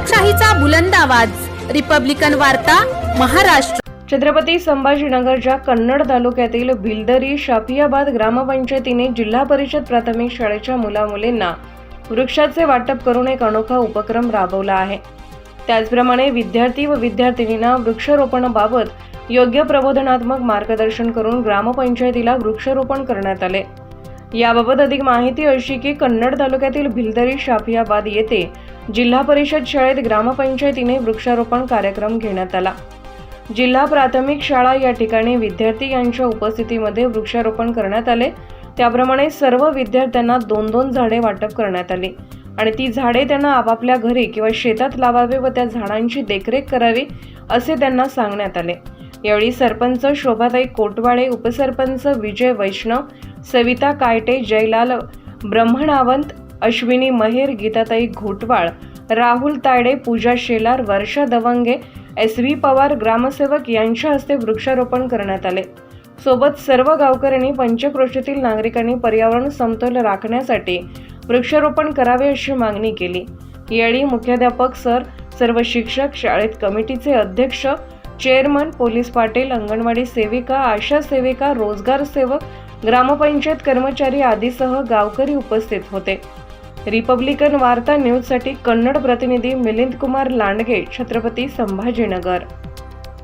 लोकशाहीचा बुलंद आवाज, रिपब्लिकन वार्ता, महाराष्ट्र। छत्रपती संभाजीनगरच्या कन्नड तालुक्यातील भिलदरी शाफियाबाद ग्रामपंचायतीने जिल्हा परिषद प्राथमिक शाळेच्या मुलामुलींना वृक्षाचे वाटप करून एक अनोखा उपक्रम राबवला आहे। त्याचप्रमाणे विद्यार्थी व विद्यार्थिनींना वृक्षारोपणाबाबत योग्य प्रबोधनात्मक मार्गदर्शन करून ग्रामपंचायतीला वृक्षारोपण करण्यात आले। याबाबत अधिक माहिती अशी की कन्नड तालुक्यातील भिलदरी शाफियाबाद येथे जिल्हा परिषद शाळेत ग्रामपंचायतीने वृक्षारोपण कार्यक्रम घेण्यात आला। जिल्हा प्राथमिक शाळा या ठिकाणी विद्यार्थी यांच्या उपस्थितीमध्ये वृक्षारोपण करण्यात आले। त्याप्रमाणे सर्व विद्यार्थ्यांना 2-2 झाडे वाटप करण्यात आली आणि ती झाडे त्यांना आपापल्या घरी किंवा शेतात लावावे व त्या झाडांची देखरेख करावी असे त्यांना सांगण्यात आले। यावेळी सरपंच शोभाताई कोटवाळे, उपसरपंच विजय वैष्णव, सविता कायटे, जयलाल ब्रह्मणावंत, अश्विनी महेर, गीताताई घोटवाळ, राहुल तायडे, पूजा शेलार, वर्षा दवंगे, SV पवार ग्रामसेवक यांच्या हस्ते वृक्षारोपण करण्यात आले। सोबत सर्व गावकऱ्यांनी पंचक्रोशीतील नागरिकांनी पर्यावरण समतोल राखण्यासाठी वृक्षारोपण करावे अशी मागणी केली। यावेळी मुख्याध्यापक सर, सर्व शिक्षक, शाळेत कमिटीचे अध्यक्ष, चेअरमन, पोलीस पाटील, अंगणवाडी सेविका, आशा सेविका, रोजगार सेवक, ग्रामपंचायत कर्मचारी आदीसह गावकरी उपस्थित होते। रिपब्लिकन वार्ता न्यूजसाठी कन्नड प्रतिनिधी मिलिंद कुमार लांडगे, छत्रपती संभाजीनगर।